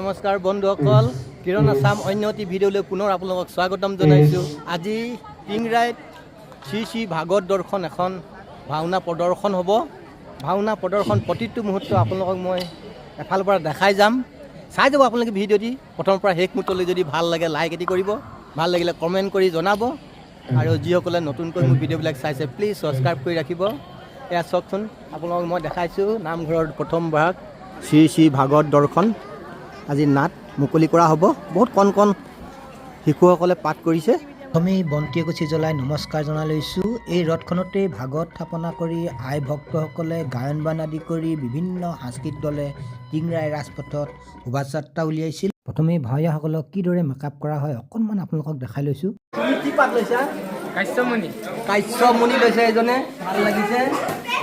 নমস্কাৰ বন্ধুসকল কিৰণ আছাম অন্য এটি ভিডিঅ'লৈ পুনৰ আপোনালোকক স্বাগতম জনাইছোঁ। আজি টিংৰাইত শ্ৰী শ্ৰী ভাগৱত দৰ্শন এখন ভাওনা প্ৰদৰ্শন হ'ব। ভাওনা প্ৰদৰ্শন প্ৰতিটো মুহূৰ্ত আপোনালোকক মই এফালৰ পৰা দেখাই যাম। চাই যাব আপোনালোকে ভিডিঅ'টি প্ৰথমৰ পৰা শেষ মুহূৰ্তলৈ। যদি ভাল লাগে লাইক এটি কৰিব, ভাল লাগিলে কমেণ্ট কৰি জনাব, আৰু যিসকলে নতুনকৈ মোৰ ভিডিঅ'বিলাক চাইছে প্লিজ ছাবস্ক্ৰাইব কৰি ৰাখিব। এয়া চাওকচোন, আপোনালোকক মই দেখাইছোঁ নামঘৰৰ প্ৰথম ভাগ শ্ৰী শ্ৰী ভাগৱত দৰ্শন। আজি নাট মুকলি কৰা হ'ব। বহুত কণ শিশুসকলে পাঠ কৰিছে। প্ৰথমেই বন্তি এগছি জ্বলাই নমস্কাৰ জনাই লৈছোঁ। এই ৰথখনতেই ভাগৱত স্থাপনা কৰি আই ভক্তসকলে গায়ন বায়ন আদি কৰি বিভিন্ন সাংস্কৃতিক দলে টিংৰাই ৰাজপথত শোভাযাত্ৰা উলিয়াইছিল। প্ৰথমেই ভাৱৰীয়াসকলক কিদৰে মেকআপ কৰা হয় অকণমান আপোনালোকক দেখাই লৈছোঁ। তুমি কি পাঠ লৈছা? কাশ্যমণি লৈছে এজনে, ভাল লাগিছে।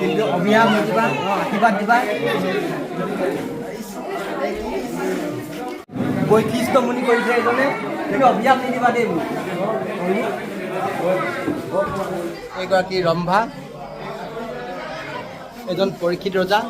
কিন্তু অভিশাপ নিদিবা, আশীৰ্বাদ দিবা। বৈশিষ্ট্যমণি কৰিছে এজনে, কিন্তু অভিশাপ নিদিবা দেই। এগৰাকী ৰম্ভা, এজন পৰীক্ষিত ৰজা।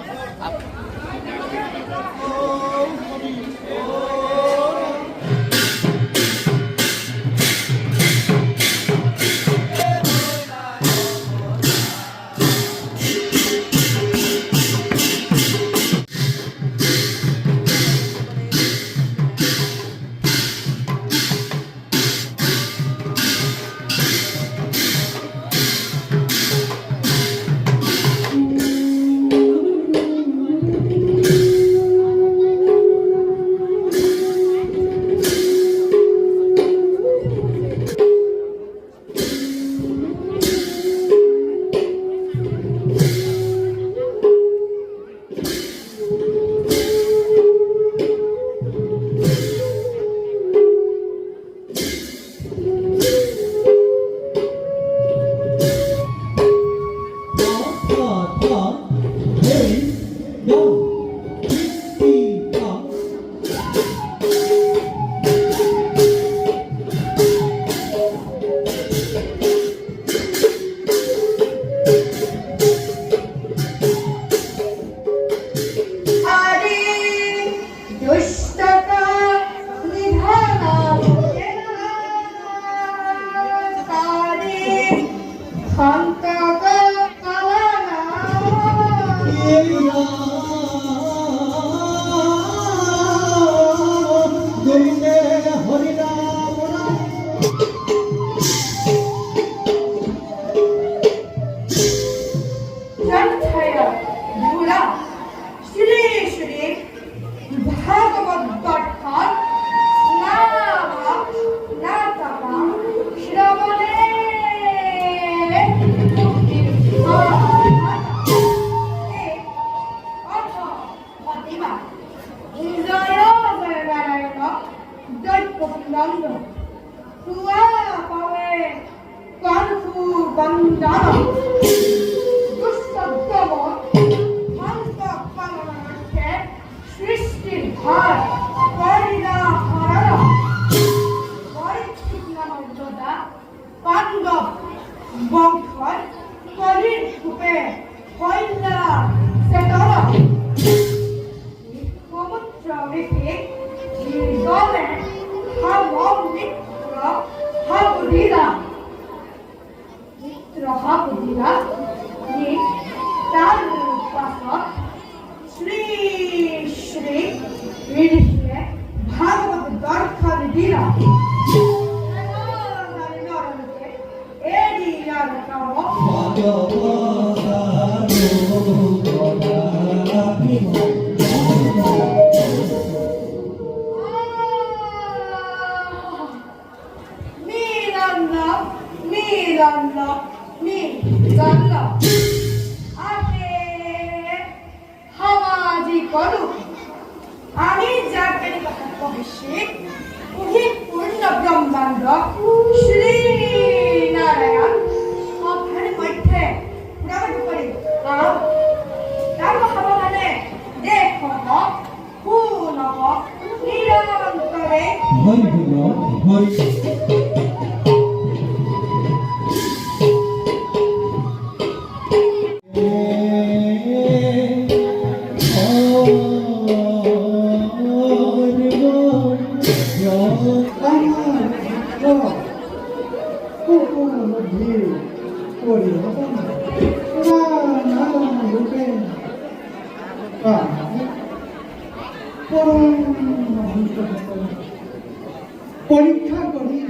পৰীক্ষা কৰি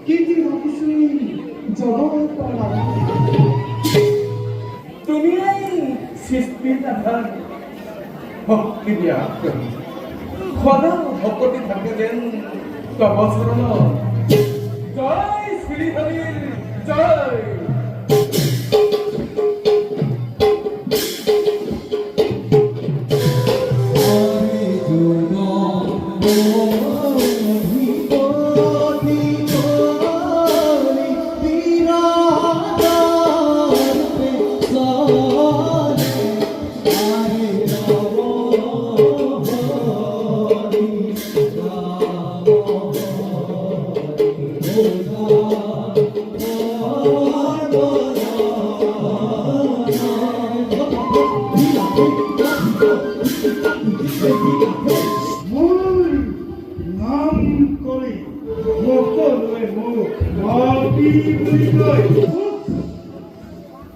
কিন্তু কিছুই জগৎ পালা তুমি এই সৃষ্টিৰ আধাৰ ভক্তি দিয়া সদা ভকতি থাকে যেন তব চৰণ জয় শ্ৰীহৰিৰ জয়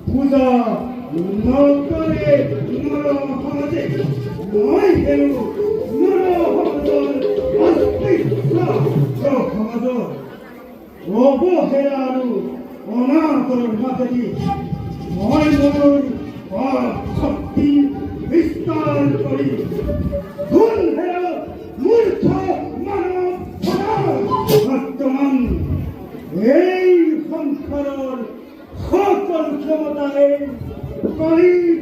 পূজা নকৰে নৰসমাজে মই হেৰু নৰসমাজৰ অস্তিত্ব সমাজৰ অৱহেলা আৰু অনাদৰ মাজেদি মই মোৰ শক্তি বিস্তাৰ কৰি গুণ হেৰা মূৰ্খ মানৱ বৰ্তমান এই সংসাৰৰ সকল ক্ষমতাই কলিৰ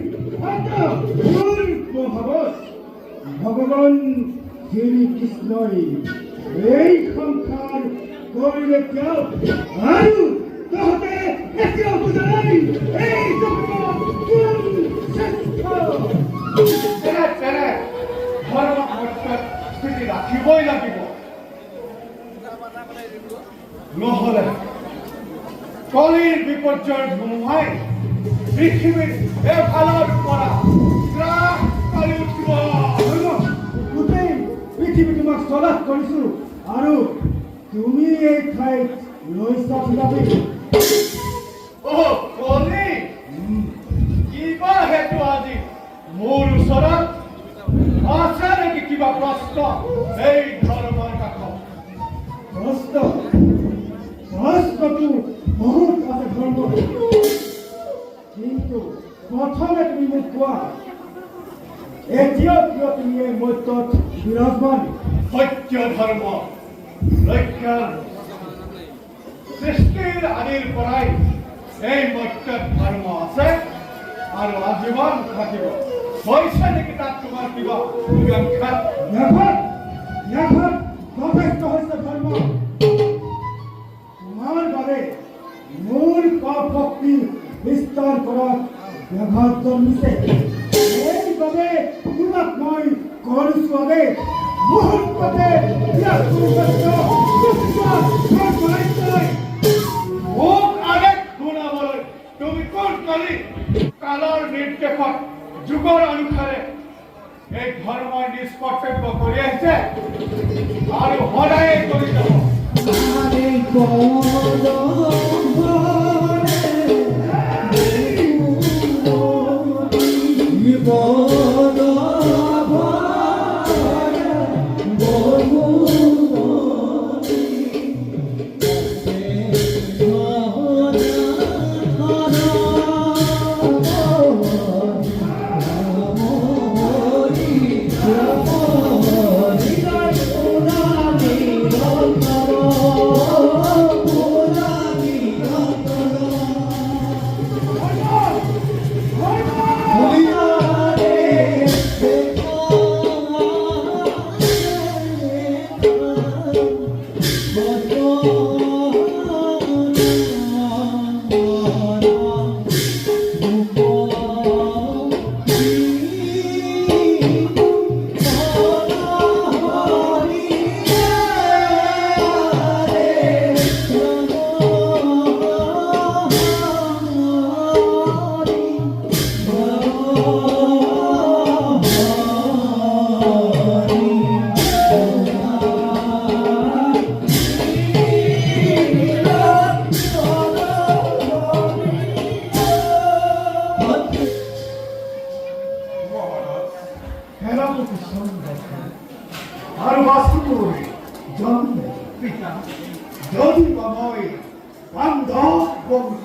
ভগৱান শ্ৰীকৃষ্ণই এই সংসাৰ কৰিলে তেওঁ আৰু তহঁতে এতিয়াও বুজা নাই এই জগতত কোন শ্ৰেষ্ঠ ধৰ্ম স্থিতি ৰাখিবই লাগিব নহ'লে কলিৰ বিপৰ্যয়ৰ ধুমুহাই পৃথিৱীৰ এফালৰ পৰা গ্ৰাস কৰি উঠিব গোটেই পৃথিৱী তোমাক চলাথ কৰিছো আৰু তুমি এই ঠাইত লৈছা ফিৰাবি কলি কিবা হেতু আজি মোৰ ওচৰত আছে নেকি কিবা প্ৰশ্ন এই ধৰ্মৰ কাষত প্ৰশ্নটো বহুত আছে ধৰ্ম কিন্তু প্ৰথমে তুমি মোক কোৱা এতিয়াও কিয় তুমি এই মধ্যত বিৰাজমান সত্য ধৰ্ম ৰক্ষাৰ সৃষ্টিৰ আদিৰ পৰাই এই মধ্য ধৰ্ম আছে আৰু আজীৱন থাকিব হৈছে নেকি তাত তোমাৰ কিবা ব্যাখ্যা যথেষ্ট হৈছে ধৰ্ম তোমাৰ বাবে মোৰ পাপ ভক্তি বিস্তাৰ কৰাত ব্যাঘাত জন্মিছে এইবাবে তোমাক মই কৰিছো আদেশ মুহূৰ্ততে ইয়াক মোক আদেশ শুনাবলৈ তুমি কোন কৰি কালৰ নিৰ্দেশত যুগৰ অনুসাৰে এই ধৰ্মৰ নিজ কৰ্তব্য কৰি আহিছে আৰু সদায় কৰি যাব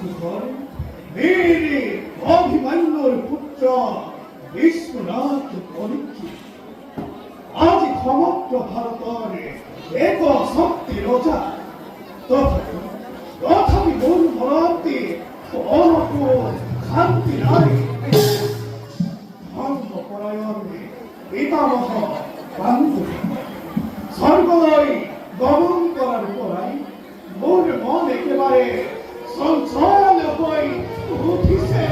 বীর অভিমন্যুর পুত্র বিশ্বনাথ পরীক্ষিত আজি সমগ্র ভারতের এক শক্তি রজা তথাপি মূল ভরান্তি অনক শান্তি নাই ধর্মপরায়ণ পিতামহ বান্ধবী স্বর্গলৈ গমন করার পরাই মোর মন একেবারে চঞ্চল হয়ে উঠিছে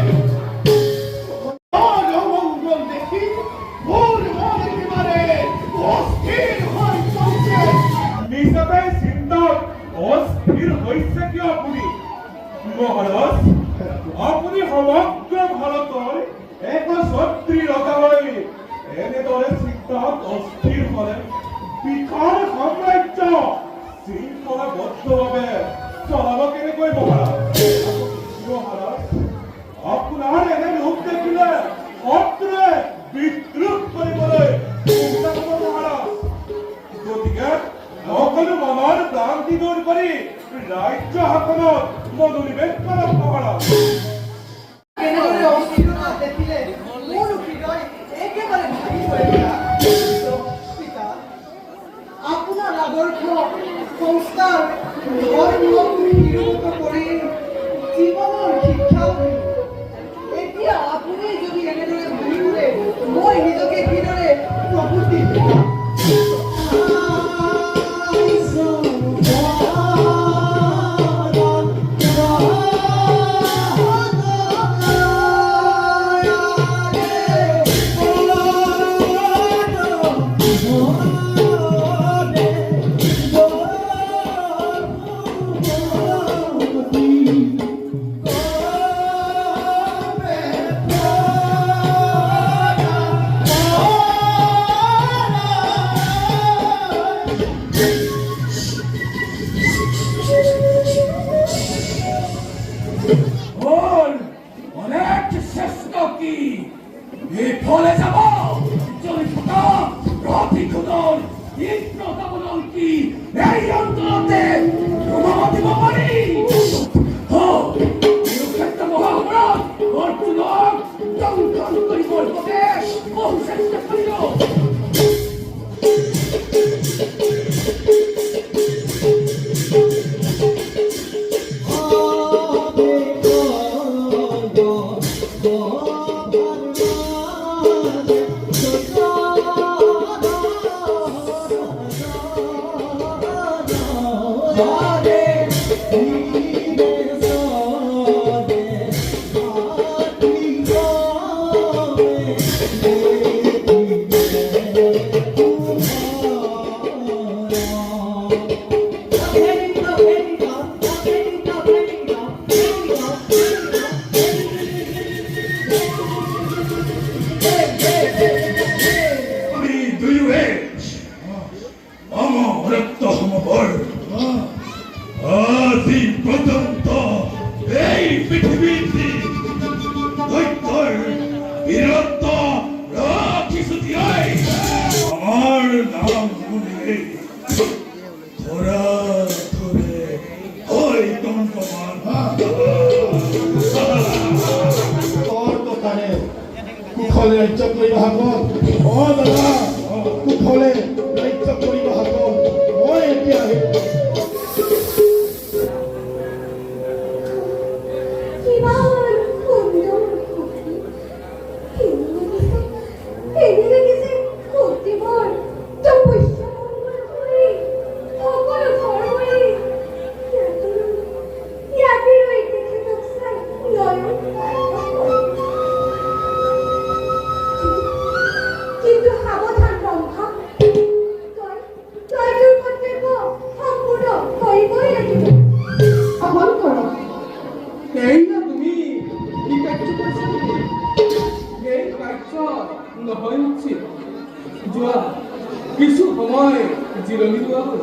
অমঙ্গল দেখি মোর মন একেবারে অস্থির হয়ে চলছে নিজকে চিন্তাত অস্থিৰ হৈছে কিয় আপুনি মহাৰাজ আপুনি সমগ্ৰ ভাৰতৰ এক ছত্ৰী ৰজা হৈ এনেদৰে চিন্তাত অস্থিৰ হলে বিশাল সাম্ৰাজ্য শৃংখলাবদ্ধভাৱে চলাব কেনেকৈ মহাৰাজ আপোনাৰ এনে ৰূপ দেখিলে শত্ৰুৱে বিদ্ৰোহ কৰিবলৈ চিন্তা কৰিব মহাৰাজ গতিকে সকলো মনৰ ভ্ৰান্তি দূৰ কৰি ৰাজ্য শাসনত মনোনিৱেশ কৰক মহাৰাজ কেনেদৰে অস্থিৰতা দেখিলে মোৰ হৃদয় একেবাৰে ভাঙি পৰিলা। পিতা, আপোনাৰ আদৰ্শ সংস্কাৰ ধৰ্মক নিৰূপিত কৰি জীৱনৰ শিক্ষা এতিয়া আপুনি যদি এনেদৰে ভাঙি পৰে মই নিজকে কিদৰে প্ৰকৃতি অনেক চেষ্টা কি বিফলে যাব যদি থাকা প্রতিশোধন তীব্রতাবদল কি এই অঞ্চলতে প্রভাব দিব পারি ক্ষেত্র মহাভারত অর্জুনক দংশন কৰিবৰ বাবে বহু চেষ্টা করিল আজি পর্যন্ত এই পৃথিবীতে দৈত্যর বীরত্ব কিছু দিয়াই আমার নাম শুনে ধরা ধরে ওই তন্ত্রমান তোর দোকানে কুশলে ৰাজ্য কৰিব হাতত দাদা কুশলে ৰাজ্য কৰিব হাতত মই এতিয়া কিন্তু সাৱধান ৰম্ভা তই তোৰ কৰ্তব্য সম্পূৰ্ণ কৰিবই লাগিব আহ্বান কৰ এইয়া তুমি কি কাৰ্য কৰিছা নেকি এই কাৰ্য নহয় উচিত যোৱা কিছু সময় জিৰণি লোৱা হ'ল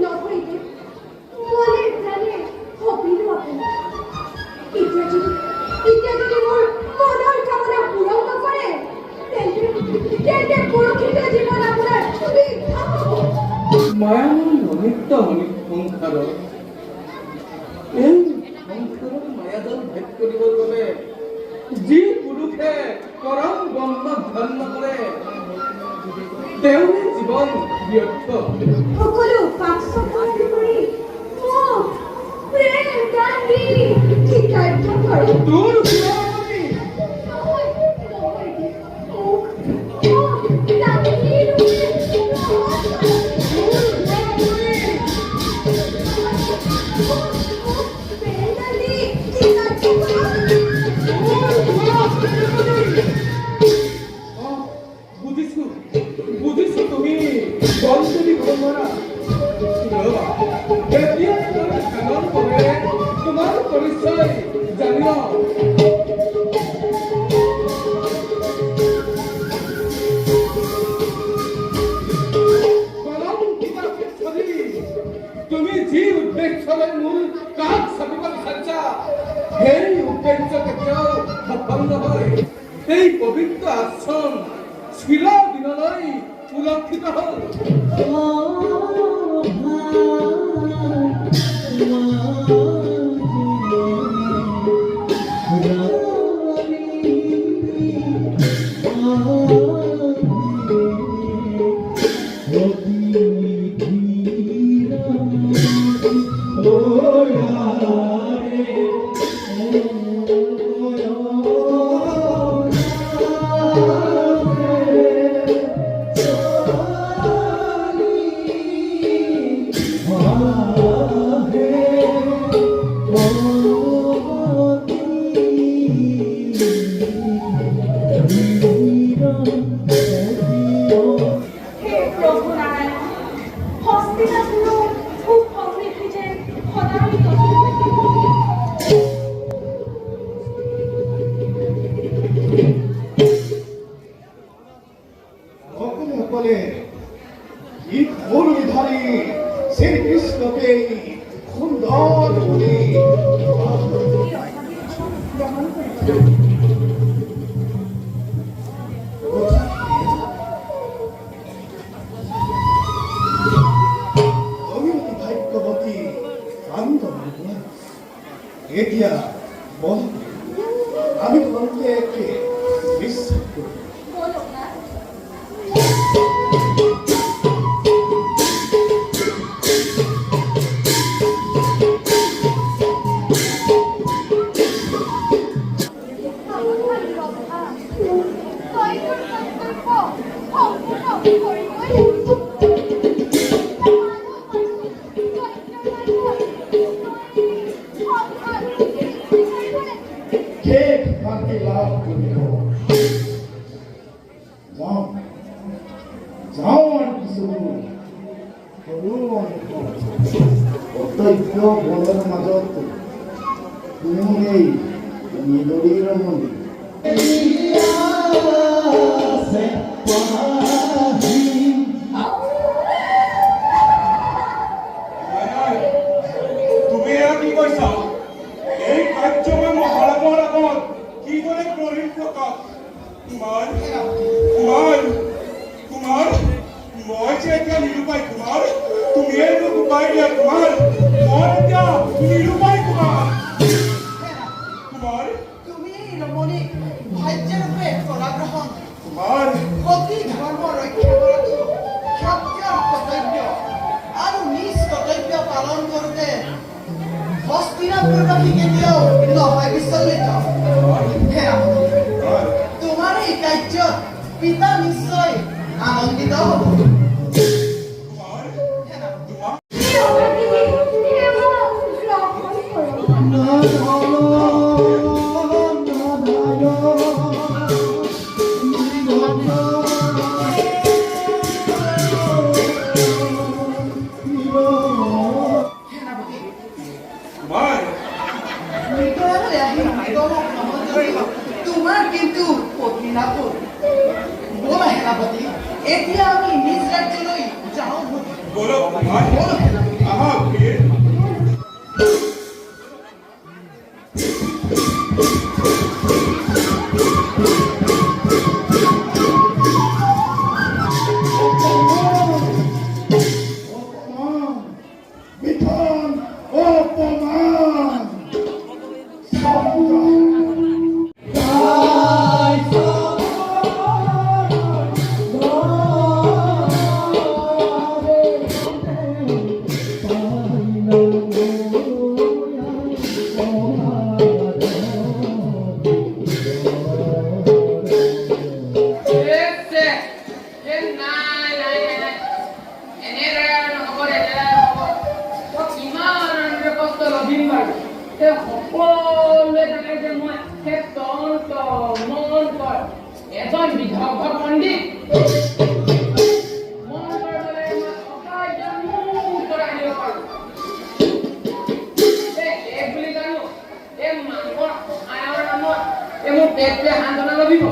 নকৰিবি মনে প্ৰাণে সপিলো আপোনাৰ এতিয়া যদি মোৰ মনৰ কামনা পূৰণ নকৰে তেন্তে সুৰক্ষিত জীৱন আপোনাৰ বৃদ্ধা হ'ব মায়াময় অনিত্য সংসাৰৰ এই সংসাৰ কৰিবৰ বাবে যি পুৰুষে পৰম ব্ৰহ্ম ধ্যান নকৰে তেওঁৰে জীৱন ব্যৰ্থ। সকলো পাপ চকৰি কৰি মোক প্ৰেম দান দি কৃতাৰ্থ কৰে। তোৰ শিৰোমণি বুজিছো তুমি বল যদি হ'ব নোৱাৰা ৰ'বা এতিয়া তোমাৰ ধ্যানৰ বাবে তোমাৰ পৰিচয় জানি লওঁ। তুমি যি উদ্দেশ্যলৈ মূল কাষ চাপিব বিচাৰিছা সেই উদ্দেশ্য কেতিয়াও সফল নহয়। এই পবিত্ৰ আশ্ৰম চিলা দিনলৈ সুৰক্ষিত হ'ল। সকলে ই ফুল ধৰি শ্ৰীকৃষ্ণকে সুন্দৰ বুলি ভাগ্যৱতী আনন্দ এতিয়া বল আমি তোমাকে একে বিশ্বাস কৰি। কৰ্তব্য বলৰ মাজত কোনো নেই নিদৰীৰ মন্দিৰ। তুমি এয়া কি কৈছা? এই কাৰ্য মই মহাৰাজৰ আগত কিদৰে কৰিম প্ৰকাশ? কুমাৰ কুমাৰ কুমাৰ মই যে এতিয়া নিৰূপায় কুমাৰ, তুমিয়ে মোক উপায় দিয়া কুমাৰ। মই এতিয়া নিৰূপায় কুমাৰ। কুমাৰ তুমি ৰমণীক ভাজ্যৰূপে পৰাগ্ৰহণ কুমাৰ সতী ধৰ্ম ৰক্ষা কৰাটো ক্ষত্ৰিয়ৰ কৰ্তব্য আৰু নিজ কৰ্তব্য পালন কৰোঁতে হস্তিনাপুৰবাসী কেতিয়াও নহয় বিচলিত। তোমাৰ এই কাৰ্যত পিতা নিশ্চয় আনন্দিত হ'ব। তোমাৰ কিন্তু পত্নী নাপৰ বলা সেনাপতি, এতিয়া আমি নিজ ৰাজ্যলৈ যাওঁ। বলো কুমাৰ, বলো সেনাপতি। আহা প্ৰিয়ে। অপমান অপমান এই সকলোৱে জানে যে মই সেই তন্ত্ৰ মন্ত্ৰ এজন বিধগ্ধ পণ্ডিত মন্ত্ৰৰ দ্বাৰাই মই অকাই মুহূৰ্তত আনিব পাৰোঁ। এই বুলি জানো এই মাংসৰ আয়ৰ নামত এই মোৰ পেটটোৱে সান্তনা লভিব।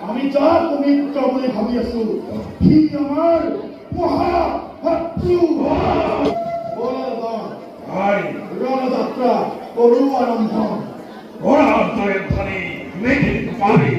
আমি যাক পবিত্ৰ বুলি ভাবি আছো সি আমাৰ মহা শত্ৰু ৰণযাত্ৰা কৰো আৰম্ভ। ঘোড়া জয়েৰ ধাৰে মেঘেৰ পাৰে